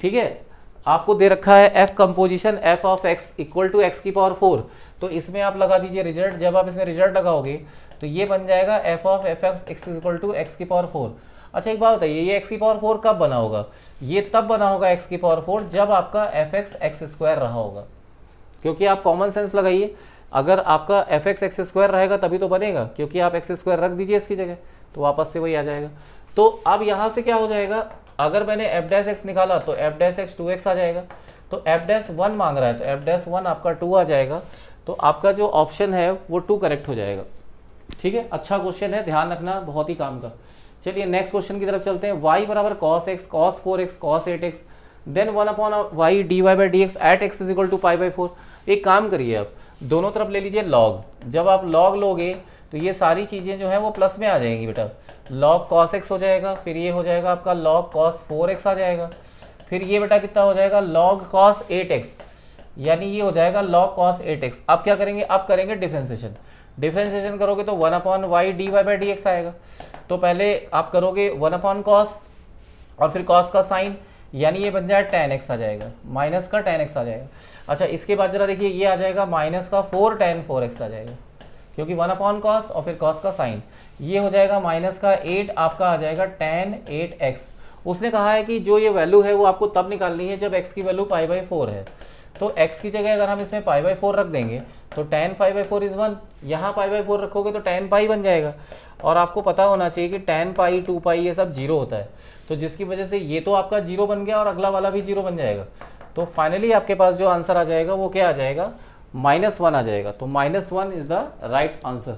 ठीक है, आपको दे रखा है f composition f of x equal to x की पावर 4, तो इसमें आप लगा दीजिए रिजल्ट। जब आप इसमें रिजल्ट लगाओगे तो ये बन जाएगा f of x equal to x की पावर 4। अच्छा एक बात बताइए, ये x की पावर 4 कब बना होगा, ये तब बना होगा x की पावर 4 जब आपका fx x स्क्वायर रहा होगा, क्योंकि आप कॉमन सेंस लगाइए, अगर आपका fx x स्क्वायर रहेगा तभी तो बनेगा, क्योंकि आप x स्क्वायर रख दीजिए इसकी जगह तो वापस से वही आ जाएगा। तो अब यहाँ से क्या हो जाएगा, अगर मैंने f डैश x निकाला तो f डैश x 2x आ जाएगा, तो f डैश 1 मांग रहा है तो f डैश 1 आपका 2 आ जाएगा, तो आपका जो ऑप्शन है वो 2 करेक्ट हो जाएगा। ठीक है, अच्छा क्वेश्चन है, ध्यान रखना, बहुत ही काम का। चलिए नेक्स्ट क्वेश्चन की तरफ चलते हैं। y बराबर cos x cos 4x cos 8x then 1 upon y dy by d x at x is equal to pi by 4। एक काम करिए, आप दोनों तरफ ले लीजिए log, जब आप log लोगे तो ये सारी चीज़ें जो है वो प्लस में आ जाएंगी बेटा। log cos x हो जाएगा, फिर ये हो जाएगा आपका log cos 4x आ जाएगा, फिर ये बेटा कितना हो जाएगा log cos 8x, यानी ये हो जाएगा log cos 8x। अब क्या करेंगे, अब करेंगे डिफ्रेंसिएशन। डिफ्रेंसिएशन करोगे तो 1 upon y d y by d x आएगा, तो पहले आप करोगे 1 अपॉन कॉस और फिर कॉस का साइन, यानी ये बन जाए tan x आ जाएगा, माइनस का tan x आ जाएगा। अच्छा इसके बाद जरा देखिए, ये आ जाएगा माइनस का 4 tan 4x आ जाएगा, क्योंकि 1 अपॉन कॉस और फिर कॉस का साइन, ये हो जाएगा माइनस का 8 आपका आ जाएगा tan 8x। उसने कहा है कि जो ये वैल्यू है वो आपको तब निकालनी है जब x की वैल्यू पाई बाई 4 है, तो x की जगह अगर हम इसमें पाई बाई 4 रख देंगे तो tan पाई बाई 4 इज 1, यहाँ पाई बाई 4 रखोगे तो tan पाई बन जाएगा, और आपको पता होना चाहिए कि tan पाई 2 पाई ये सब जीरो होता है, तो जिसकी वजह से ये तो आपका जीरो बन गया और अगला वाला भी जीरो बन जाएगा। तो फाइनली आपके पास जो आंसर आ जाएगा वो क्या आ जाएगा, -1 आ जाएगा, तो -1 is the right answer.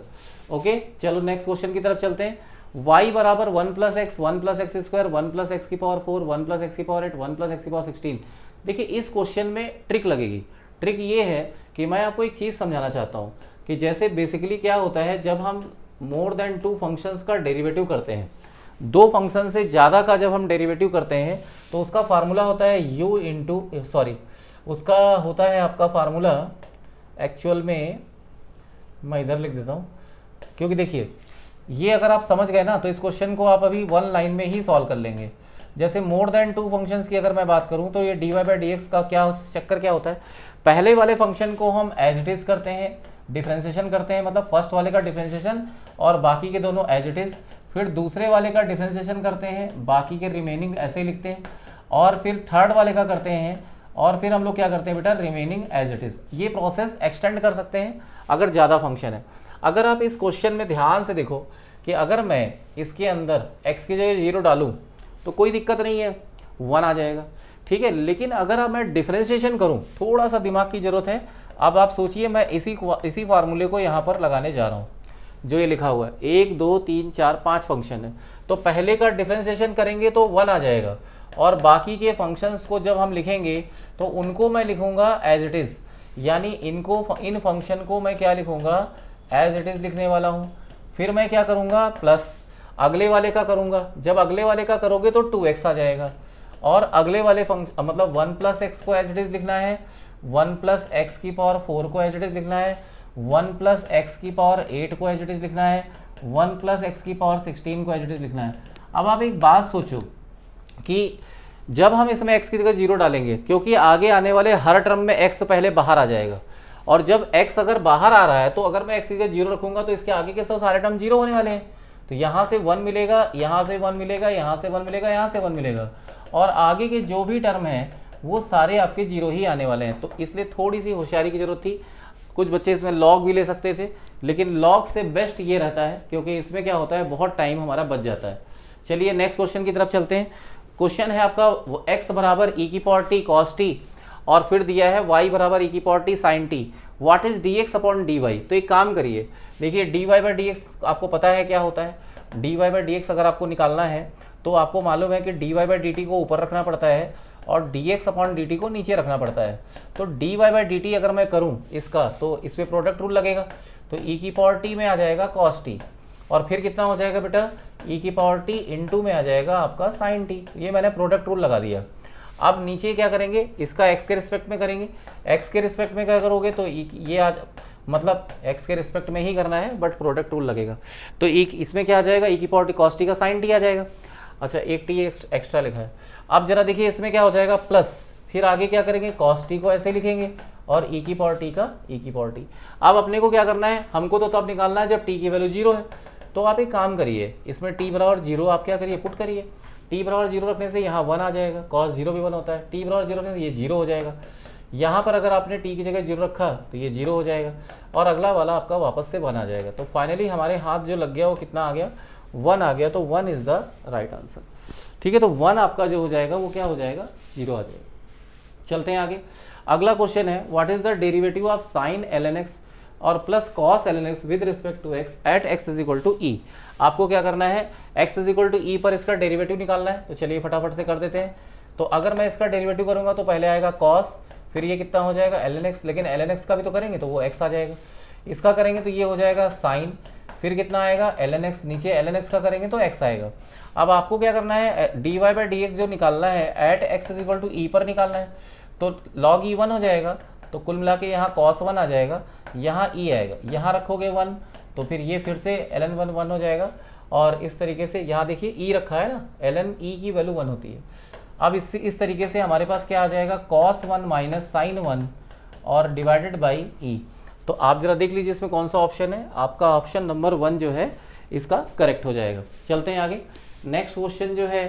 Okay, चलो नेक्स्ट क्वेश्चन की तरफ चलते हैं। y बराबर 1 plus x square 1 plus x की पावर 4 1 प्लस एक्स की पावर 8 1 प्लस एक्स की पावर 16। देखिए इस क्वेश्चन में ट्रिक लगेगी। ट्रिक ये है कि मैं आपको एक चीज़ समझाना चाहता हूँ कि जैसे बेसिकली क्या होता है, जब हम मोर देन 2 फंक्शंस का डेरिवेटिव करते हैं, 2 फंक्शन से ज़्यादा का जब हम डेरिवेटिव करते हैं तो उसका फार्मूला होता है u इंटू उसका होता है आपका फार्मूला, एक्चुअल में मैं इधर लिख देता हूँ, क्योंकि देखिए ये अगर आप समझ गए ना तो इस क्वेश्चन को आप अभी 1 लाइन में ही सॉल्व कर लेंगे। जैसे मोर देन 2 फंक्शंस की अगर मैं बात करूं तो ये dy बाई डी एक्स का क्या चक्कर क्या होता है, पहले वाले फंक्शन को हम एज इट इज करते हैं, डिफ्रेंसिएशन करते हैं, मतलब फर्स्ट वाले का डिफ्रेंसिएशन और बाकी के दोनों एज इट इज, फिर दूसरे वाले का डिफ्रेंसिएशन करते हैं, बाकी के रिमेनिंग ऐसे ही लिखते हैं, और फिर थर्ड वाले का करते हैं, और फिर हम लोग क्या करते हैं बेटा, रिमेनिंग एज इट इज। ये प्रोसेस एक्सटेंड कर सकते हैं अगर ज़्यादा फंक्शन है। अगर आप इस क्वेश्चन में ध्यान से देखो कि अगर मैं इसके अंदर x की जगह 0 डालूं तो कोई दिक्कत नहीं है, 1 आ जाएगा, ठीक है। लेकिन अगर अब मैं डिफ्रेंशिएशन करूं, थोड़ा सा दिमाग की ज़रूरत है। अब आप सोचिए, मैं इसी फार्मूले को यहाँ पर लगाने जा रहा हूँ, जो ये लिखा हुआ है 1 2 3 4 5 फंक्शन है, तो पहले का डिफ्रेंशिएशन करेंगे तो 1 आ जाएगा, और बाकी के फंक्शंस को जब हम लिखेंगे तो उनको मैं लिखूँगा एज इट इज़, यानी इन फंक्शन को मैं क्या लिखूँगा, एज इट इज़ लिखने वाला हूँ। फिर मैं क्या करूँगा, प्लस अगले वाले का करूँगा, जब अगले वाले का करोगे तो 2x आ जाएगा, और अगले वाले फंक्शन मतलब 1 प्लस एक्स को एज इट इज़ लिखना है, 1 प्लस एक्स की पावर 4 को एज इट इज लिखना है, 1 प्लस एक्स की पावर 8 को एज इट इज लिखना है, 1 प्लस एक्स की पावर 16 को एज इट इज लिखना है। अब आप एक बात सोचो कि जब हम इसमें x की जगह 0 डालेंगे, क्योंकि आगे आने वाले हर टर्म में x पहले बाहर आ जाएगा, और जब x अगर बाहर आ रहा है तो अगर मैं x की जगह 0 रखूंगा तो इसके आगे के सारे टर्म 0 होने वाले हैं। तो यहाँ से 1 मिलेगा, यहाँ से 1 मिलेगा, यहाँ से 1 मिलेगा, यहाँ से 1 मिलेगा, और आगे के जो भी टर्म हैं वो सारे आपके 0 ही आने वाले हैं। तो इसलिए थोड़ी सी होशियारी की जरूरत थी। कुछ बच्चे इसमें लॉग भी ले सकते थे, लेकिन लॉग से बेस्ट ये रहता है क्योंकि इसमें क्या होता है, बहुत टाइम हमारा बच जाता है। चलिए नेक्स्ट क्वेश्चन की तरफ चलते हैं। क्वेश्चन है आपका x बराबर e की पावर t cos t, और फिर दिया है y बराबर e की power t sin t, what is dx upon dy। तो एक काम करिए, देखिए dy बाई dx आपको पता है क्या होता है। dy बाई dx अगर आपको निकालना है तो आपको मालूम है कि dy बाई dt को ऊपर रखना पड़ता है और dx अपॉन dt को नीचे रखना पड़ता है। तो dy बाई dt अगर मैं करूँ इसका, तो इस पर प्रोडक्ट रूल लगेगा, तो e की पावर t में आ जाएगा cos t, और फिर कितना हो जाएगा बेटा, e की पावर t इंटू में आ जाएगा आपका sin t। ये मैंने प्रोडक्ट रूल लगा दिया। अब नीचे क्या करेंगे, इसका x के रिस्पेक्ट में करेंगे। x के रिस्पेक्ट में क्या करोगे तो ये आज मतलब x के रिस्पेक्ट में ही करना है, बट प्रोडक्ट रूल लगेगा। तो इसमें क्या आ जाएगा, e की पावर t cos t का sin t आ जाएगा। अच्छा, एक t एक्स्ट्रा लिखा है। अब जरा देखिए इसमें क्या हो जाएगा प्लस, फिर आगे क्या करेंगे, cos t को ऐसे लिखेंगे और e की पावर t का e की पावर t। अब अपने को क्या करना है, हमको तो तब निकालना है जब t की वैल्यू 0 है। तो आप एक काम करिए, इसमें t बराबर 0 आप क्या करिए, पुट करिए। t बराबर 0 रखने से यहाँ 1 आ जाएगा, cos 0 भी 1 होता है, t बराबर 0 रखने से ये 0 हो जाएगा। यहाँ पर अगर आपने t की जगह 0 रखा तो ये 0 हो जाएगा, और अगला वाला आपका वापस से 1 आ जाएगा। तो फाइनली हमारे हाथ जो लग गया वो कितना आ गया, 1 आ गया। तो 1 इज द राइट आंसर। ठीक है, तो 1 आपका जो हो जाएगा वो क्या हो जाएगा, 0 आ जाएगा। चलते हैं आगे। अगला क्वेश्चन है, what is the derivative of sine ln x और plus cos ln x with respect to x at x is equal to e. आपको क्या करना है, x is equal to e पर इसका डेरिवेटिव निकालना है। तो चलिए फटाफट से कर देते हैं। तो अगर मैं इसका डेरिवेटिव करूंगा तो पहले आएगा cos, फिर ये कितना हो जाएगा ln x, लेकिन ln x का भी तो करेंगे तो वो x आ जाएगा। इसका करेंगे तो ये हो जाएगा sin, फिर कितना आएगा ln x, नीचे ln x का करेंगे तो x आएगा। अब आपको क्या करना है, dy बाई dx जो निकालना है at x is equal to e पर निकालना है। तो log e 1 हो जाएगा, तो कुल मिला के यहाँ cos 1 आ जाएगा, यहाँ e आएगा, यहाँ रखोगे 1 तो फिर ये फिर से ln 1 1 हो जाएगा। और इस तरीके से यहाँ देखिए e रखा है ना, ln e की वैल्यू 1 होती है। अब इस तरीके से हमारे पास क्या आ जाएगा, cos 1 माइनस साइन 1 और डिवाइडेड बाई e। तो आप जरा देख लीजिए इसमें कौन सा ऑप्शन है, आपका ऑप्शन नंबर 1 जो है इसका करेक्ट हो जाएगा। चलते हैं आगे। नेक्स्ट क्वेश्चन जो है,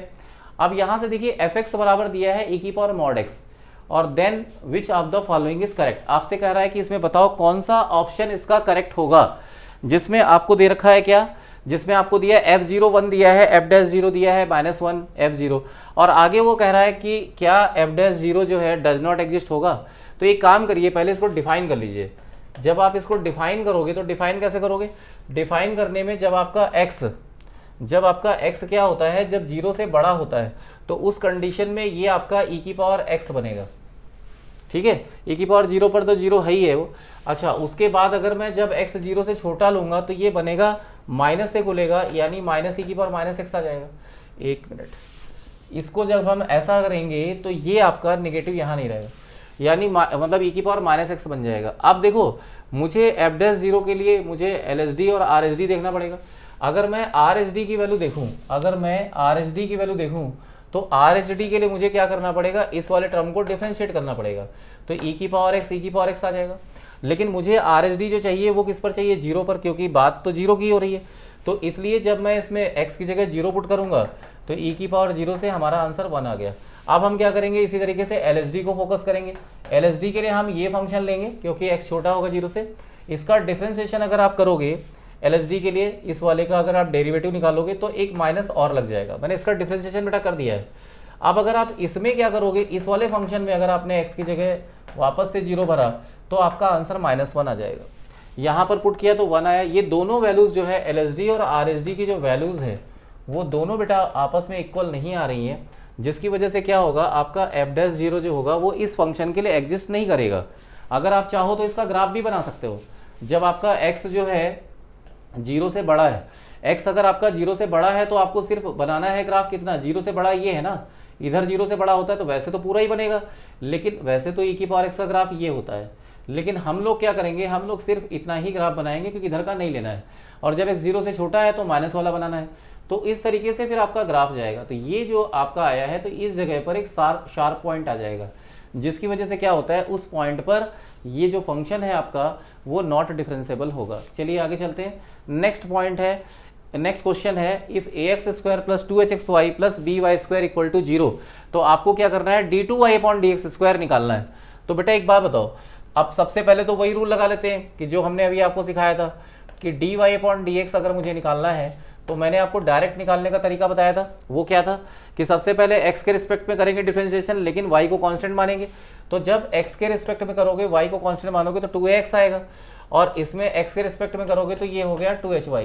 अब यहाँ से देखिए fx बराबर दिया है e की पावर मॉड x, और then which of the following is correct. आपसे कह रहा है कि इसमें बताओ कौन सा ऑप्शन इसका करेक्ट होगा, जिसमें आपको दे रखा है क्या, जिसमें आपको दिया है f0 1 दिया है, f'0 दिया है -1 f0, और आगे वो कह रहा है कि क्या f'0 जो है डज नॉट एग्जिस्ट होगा। तो एक काम करिए, पहले इसको डिफाइन कर लीजिए। जब आप इसको डिफाइन करोगे तो डिफाइन कैसे करोगे, डिफाइन करने में जब आपका x क्या होता है, जब 0 से बड़ा होता है तो उस कंडीशन में ये आपका e की पावर x बनेगा। ठीक है, e की पावर 0 पर तो 0 है ही है वो। अच्छा, उसके बाद अगर मैं जब x 0 से छोटा लूंगा तो ये बनेगा माइनस से खुलेगा, यानी माइनस e की पावर -x आ जाएगा। एक मिनट, इसको जब हम ऐसा करेंगे तो ये आपका नेगेटिव यहाँ नहीं रहेगा, यानी मतलब e की पावर -x बन जाएगा। अब देखो, मुझे f'0 के लिए मुझे LSD और RSD देखना पड़ेगा। अगर मैं RSD की वैल्यू देखूं, तो RSD के लिए मुझे क्या करना पड़ेगा, इस वाले टर्म को डिफरेंशिएट करना पड़ेगा। तो e की पावर x आ जाएगा। लेकिन मुझे RSD जो चाहिए वो किस पर चाहिए, 0 पर, क्योंकि बात तो 0 की हो रही है। तो इसलिए जब मैं इसमें x की जगह 0 पुट करूंगा तो e की पावर 0 से हमारा आंसर 1 आ गया। अब हम क्या करेंगे, इसी तरीके से LSD को फोकस करेंगे। LSD के लिए हम ये फंक्शन लेंगे क्योंकि x छोटा होगा 0 से। इसका डिफरेंशिएशन अगर आप करोगे LSD के लिए, इस वाले का अगर आप डेरिवेटिव निकालोगे तो एक माइनस और लग जाएगा। मैंने इसका डिफरेंशिएशन बेटा कर दिया है। अब अगर आप इसमें क्या करोगे, इस वाले फंक्शन में अगर आपने x की जगह वापस से 0 भरा तो आपका आंसर -1 आ जाएगा। यहाँ पर पुट किया तो 1 आया। ये दोनों वैल्यूज जो है LSD और RSD की जो वैल्यूज है वो दोनों बेटा आपस में इक्वल नहीं आ रही हैं, जिसकी वजह से क्या होगा, आपका f'0 जो होगा वो इस फंक्शन के लिए एग्जिस्ट नहीं करेगा। अगर आप चाहो तो इसका ग्राफ भी बना सकते हो। जब आपका x जो है 0 से बड़ा है, x अगर आपका 0 से बड़ा है तो आपको सिर्फ बनाना है ग्राफ कितना, 0 से बड़ा ये है ना, इधर 0 से बड़ा होता है तो वैसे तो पूरा ही बनेगा, लेकिन वैसे तो e की पावर x का ग्राफ ये होता है, लेकिन हम लोग क्या करेंगे, हम लोग सिर्फ इतना ही ग्राफ बनाएंगे क्योंकि इधर का नहीं लेना है, और जब x 0 से छोटा है तो माइनस वाला बनाना है। तो इस तरीके से फिर आपका ग्राफ जाएगा। तो ये जो आपका आया है तो इस जगह पर एक शार्प पॉइंट आ जाएगा, जिसकी वजह से क्या होता है, उस पॉइंट पर ये जो फंक्शन है आपका वो नॉट डिफरेंशिएबल होगा। चलिए आगे चलते हैं। नेक्स्ट पॉइंट है, नेक्स्ट क्वेश्चन है, if ax square plus 2hxy plus by square equal to 0, तो आपको क्या करना है, d2y अपॉन dx स्क्वायर निकालना है। तो बेटा एक बात बताओ, अब सबसे पहले तो वही रूल लगा लेते हैं कि जो हमने अभी आपको सिखाया था कि dy अपॉन dx अगर मुझे निकालना है तो मैंने आपको डायरेक्ट निकालने का तरीका बताया था। वो क्या था कि सबसे पहले x के रिस्पेक्ट में करेंगे डिफरेंशिएशन, लेकिन y को कांस्टेंट मानेंगे। तो जब x के रिस्पेक्ट में करोगे, y को कांस्टेंट मानोगे तो 2x आएगा, और इसमें x के रिस्पेक्ट में करोगे तो ये हो गया 2hy,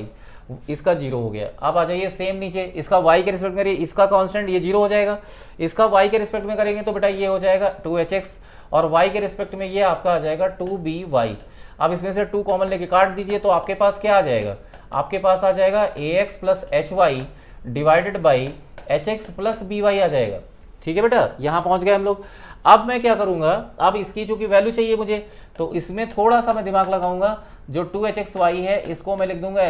इसका 0 हो गया। अब आ जाइए सेम नीचे, इसका y के रिस्पेक्ट में करिए, इसका कांस्टेंट ये 0 हो जाएगा, इसका y के रिस्पेक्ट में करेंगे तो बेटा ये हो जाएगा 2hx, और y के रिस्पेक्ट में ये आपका आ जाएगा 2by। अब इसमें से 2 कॉमन लेके काट दीजिए तो आपके पास क्या आ जाएगा, आपके पास आ जाएगा ax plus hy divided by hx plus by आ जाएगा। ठीक है बेटा, यहाँ पहुँच गए हम लोग। अब मैं क्या करूँगा, अब इसकी चूंकि वैल्यू चाहिए मुझे, तो इसमें थोड़ा सा मैं दिमाग लगाऊंगा। जो 2hxy है इसको मैं लिख दूंगा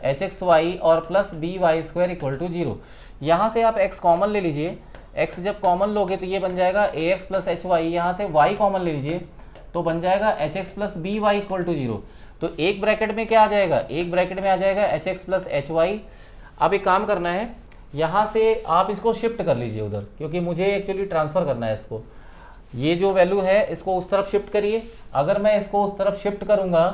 hxy और plus by square equal to 0। यहाँ से आप x कॉमन ले लीजिए, x जब कॉमन लोगे तो ये बन जाएगा ax प्लस hy, यहाँ से y कॉमन ले लीजिए तो बन जाएगा hx plus by equal to 0। तो एक ब्रैकेट में क्या आ जाएगा, एक ब्रैकेट में आ जाएगा hx प्लस hy। अब एक काम करना है, यहाँ से आप इसको शिफ्ट कर लीजिए उधर, क्योंकि मुझे एक्चुअली ट्रांसफ़र करना है इसको। ये जो वैल्यू है इसको उस तरफ शिफ्ट करिए। अगर मैं इसको उस तरफ शिफ्ट करूँगा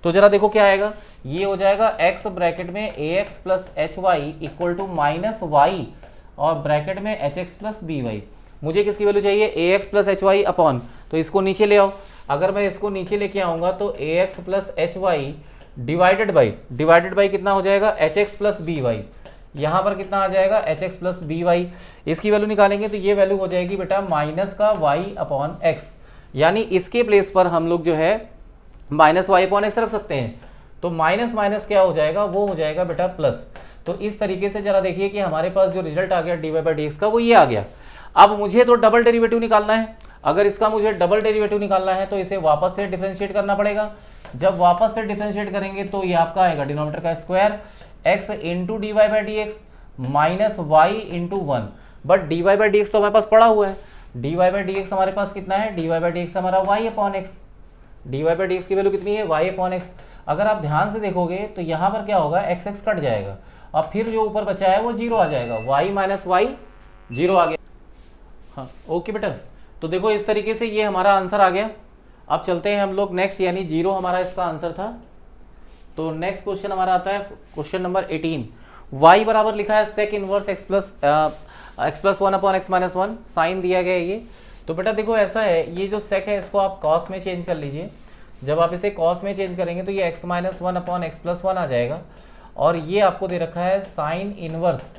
तो जरा देखो क्या आएगा, ये हो जाएगा x ब्रैकेट में ax plus hy equal to minus y और ब्रैकेट में hx प्लस by। मुझे किसकी वैल्यू चाहिए, ax प्लस hy अपॉन, तो इसको नीचे ले आओ। अगर मैं इसको नीचे लेके आऊँगा तो ax plus hy divided by कितना हो जाएगा, hx प्लस by। यहाँ पर कितना आ जाएगा, hx प्लस by। इसकी वैल्यू निकालेंगे तो ये वैल्यू हो जाएगी बेटा माइनस का y अपॉन x, यानी इसके प्लेस पर हम लोग जो है माइनस y अपॉन x रख सकते हैं। तो माइनस माइनस क्या हो जाएगा, वो हो जाएगा बेटा प्लस। तो इस तरीके से जरा देखिए कि हमारे पास जो रिजल्ट आ गया dy बाई dx का वो ये आ गया। अब मुझे तो डबल डेरिवेटिव निकालना है। अगर इसका मुझे डबल डेरिवेटिव निकालना है तो इसे वापस से डिफरेंशिएट करना पड़ेगा। जब वापस से डिफरेंशिएट करेंगे तो ये आपका आएगा डिनोमिनेटर का square x into d y by d x minus y into 1। But d y by d x तो हमारे पास पड़ा हुआ है, d y by d x हमारे पास कितना है, d y by d x हमारा y upon x, d y by d x की वैल्यू कितनी है, y अपॉन एक्स। अगर आप ध्यान से देखोगे तो यहाँ पर क्या होगा, एक्स एक्स कट जाएगा और फिर जो ऊपर बचा है वो 0 आ जाएगा, y माइनस वाई 0 आ गया। हाँ ओके बेटा, तो देखो इस तरीके से ये हमारा आंसर आ गया। अब चलते हैं हम लोग नेक्स्ट, यानी 0 हमारा इसका आंसर था। तो नेक्स्ट क्वेश्चन हमारा आता है क्वेश्चन नंबर 18। y बराबर लिखा है sec inverse x plus 1 upon x minus 1, sine दिया गया है ये। तो बेटा देखो ऐसा है, ये जो सेक है इसको आप कॉस में चेंज कर लीजिए। जब आप इसे कॉस में चेंज करेंगे तो ये x minus 1 upon x plus 1 आ जाएगा। और ये आपको दे रखा है साइन इनवर्स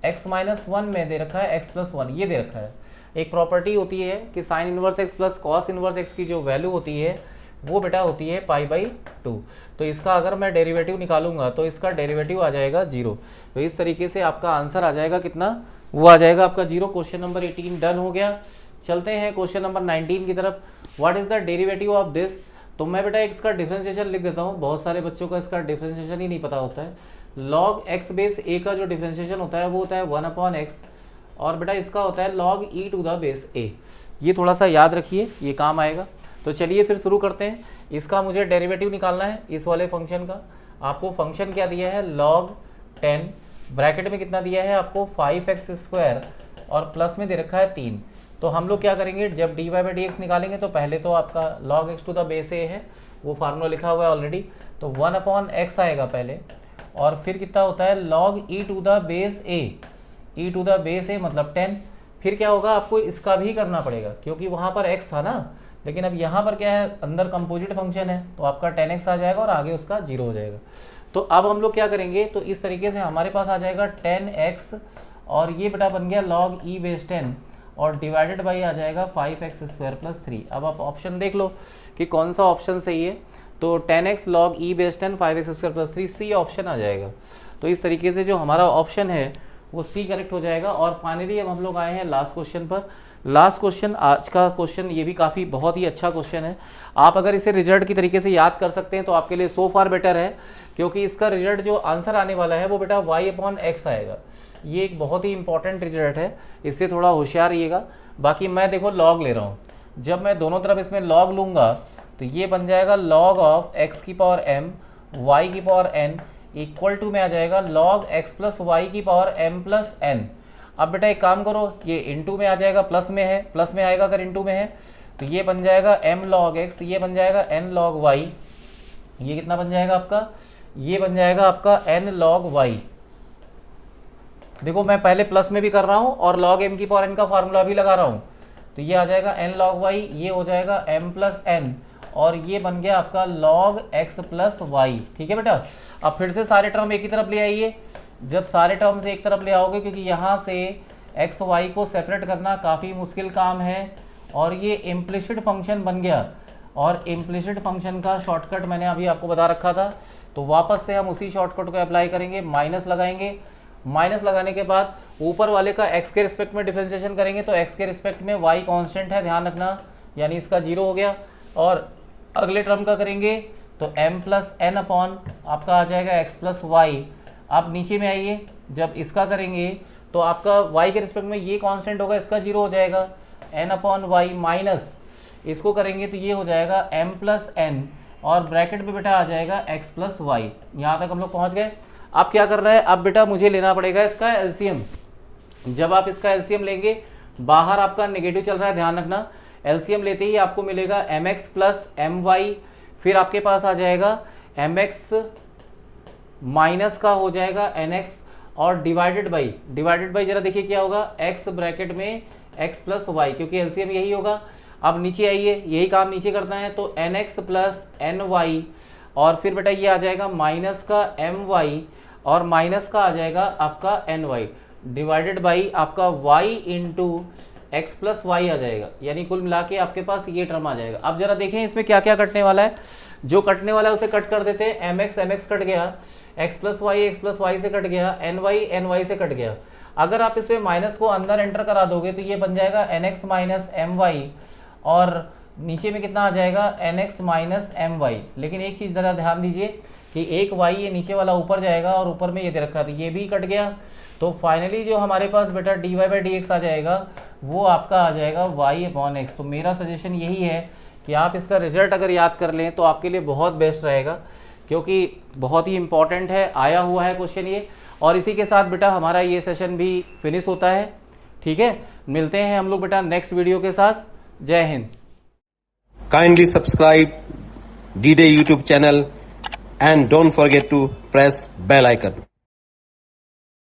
x माइनस 1 में दे रखा है x प्लस 1, ये दे रखा है। एक प्रॉपर्टी होती है कि sine inverse x plus cos inverse x की जो वैल्यू होती है वो बेटा होती है पाई बाई 2। तो इसका अगर मैं डेरिवेटिव निकालूंगा तो इसका डेरिवेटिव आ जाएगा 0। तो इस तरीके से आपका आंसर आ जाएगा कितना, वो आ जाएगा आपका 0। क्वेश्चन नंबर 18 डन हो गया। चलते हैं क्वेश्चन नंबर 19 की तरफ। What is the derivative of this. तो मैं बेटा इसका डिफरेंशिएशन लिख देता हूँ, बहुत सारे बच्चों का इसका डिफरेंशिएशन ही नहीं पता होता है। लॉग एक्स बेस ए का जो डिफरेंशिएशन होता है वो होता है 1 अपॉन एक्स, और बेटा इसका होता है log e to the base a. ये थोड़ा सा याद रखिए, ये काम आएगा। तो चलिए फिर शुरू करते हैं। इसका मुझे डेरिवेटिव निकालना है इस वाले फंक्शन का। आपको फंक्शन क्या दिया है, लॉग 10, ब्रैकेट में कितना दिया है आपको 5x स्क्वायर और प्लस में दे रखा है 3। तो हम लोग क्या करेंगे, जब d y by d x निकालेंगे तो पहले तो आपका log x to the base a है, वो फार्मूला लिखा हुआ है ऑलरेडी। तो 1 अपॉन एक्स आएगा पहले, और फिर कितना होता है log e to the base a, e to the base a मतलब 10। फिर क्या होगा, आपको इसका भी करना पड़ेगा क्योंकि वहाँ पर x था ना, लेकिन अब यहाँ पर क्या है, अंदर कंपोजिट फंक्शन है तो आपका 10x आ जाएगा और आगे उसका 0 हो जाएगा। तो अब हम लोग क्या करेंगे, तो इस तरीके से हमारे पास आ जाएगा 10x और ये बेटा बन गया log e बेस 10 और डिवाइडेड बाई आ जाएगा 5x स्क्वायर प्लस 3। अब आप ऑप्शन देख लो कि कौन सा ऑप्शन सही है। तो 10x log e बेस 10 5x square plus 3 C option आ जाएगा। तो इस तरीके से जो हमारा ऑप्शन है वो सी करेक्ट हो जाएगा। और फाइनली अब हम लोग आए हैं लास्ट क्वेश्चन पर। लास्ट क्वेश्चन आज का क्वेश्चन ये भी काफ़ी बहुत ही अच्छा क्वेश्चन है। आप अगर इसे रिजल्ट की तरीके से याद कर सकते हैं तो आपके लिए सो फार बेटर है, क्योंकि इसका रिजल्ट जो आंसर आने वाला है वो बेटा y/x आएगा। ये एक बहुत ही इंपॉर्टेंट रिजल्ट है, इससे थोड़ा होशियार रहिएगा। बाकी मैं देखो लॉग ले रहा हूँ, जब मैं दोनों तरफ इसमें लॉग लूँगा तो ये बन जाएगा log ऑफ x की पावर m y की पावर n इक्वल टू में आ जाएगा log x प्लस वाई की पावर m प्लस n। अब बेटा एक काम करो, ये इंटू में आ जाएगा, प्लस में है, प्लस में आएगा अगर इंटू में है तो ये बन जाएगा m log x, ये बन जाएगा n log y, ये कितना बन जाएगा आपका, ये बन जाएगा आपका n log y। देखो मैं पहले प्लस में भी कर रहा हूँ और log m की पावर n का फार्मूला भी लगा रहा हूँ, तो ये आ जाएगा n log y, ये हो जाएगा m प्लस n, और ये बन गया आपका log x प्लस वाई। ठीक है बेटा। अब फिर से सारे टर्म एक ही तरफ ले आइए। जब सारे टर्म से एक तरफ ले आओगे, क्योंकि यहाँ से x y को सेपरेट करना काफ़ी मुश्किल काम है, और ये इम्प्लिसिट फंक्शन बन गया। और इम्प्लिसिट फंक्शन का शॉर्टकट मैंने अभी आपको बता रखा था, तो वापस से हम उसी शॉर्टकट को अप्लाई करेंगे, माइनस लगाएंगे। माइनस लगाने के बाद ऊपर वाले का x के रिस्पेक्ट में डिफरेंशिएशन करेंगे, तो x के रिस्पेक्ट में y कांस्टेंट है, ध्यान रखना, यानी इसका 0 हो गया। और अगले टर्म का करेंगे तो m प्लस एन अपॉन आपका आ जाएगा x प्लस वाई। आप नीचे में आइए, जब इसका करेंगे तो आपका y के रिस्पेक्ट में ये कांस्टेंट होगा, इसका 0 हो जाएगा, n अपॉन वाई माइनस इसको करेंगे तो ये हो जाएगा m प्लस n, और ब्रैकेट में बेटा आ जाएगा x प्लस वाई। यहाँ तक हम लोग पहुँच गए। अब क्या कर रहा है, अब बेटा मुझे लेना पड़ेगा इसका एलसीएम। जब आप इसका एलसीएम लेंगे, बाहर आपका नेगेटिव चल रहा है, ध्यान रखना, एलसीएम लेते ही आपको मिलेगा mx प्लस my, फिर आपके पास आ जाएगा mx माइनस का हो जाएगा nx, और डिवाइडेड बाई जरा देखिए क्या होगा, x ब्रैकेट में x प्लस वाई, क्योंकि एलसीएम यही होगा। अब नीचे आइए, यही काम नीचे करना है, तो nx प्लस ny, और फिर बेटा ये आ जाएगा माइनस का my, और माइनस का आ जाएगा आपका ny, डिवाइडेड बाई आपका y into x plus y आ जाएगा, यानी कुल मिला के आपके पास ये टर्म आ जाएगा। अब जरा देखें इसमें क्या क्या कटने वाला है। जो कटने वाला है उसे कट कर देते हैं। mx कट गया, x प्लस वाई से कट गया, ny से कट गया। अगर आप इसमें माइनस को अंदर एंटर करा दोगे तो ये बन जाएगा nx माइनस my, और नीचे में कितना आ जाएगा nx माइनस my। लेकिन एक चीज़ ज़रा ध्यान दीजिए कि एक y ये नीचे वाला ऊपर जाएगा और ऊपर में ये दे रखा है, तो ये भी कट गया। तो फाइनली जो हमारे पास बेटा dy बाई dx आ जाएगा वो आपका आ जाएगा y अपॉन x। तो मेरा सजेशन यही है कि आप इसका रिजल्ट अगर याद कर लें तो आपके लिए बहुत बेस्ट रहेगा, क्योंकि बहुत ही इंपॉर्टेंट है, आया हुआ है क्वेश्चन ये। और इसी के साथ बेटा हमारा ये सेशन भी फिनिश होता है। ठीक है, मिलते हैं हम लोग बेटा नेक्स्ट वीडियो के साथ। जय Hind. Kindly subscribe D-Day YouTube channel and don't forget to press bell icon.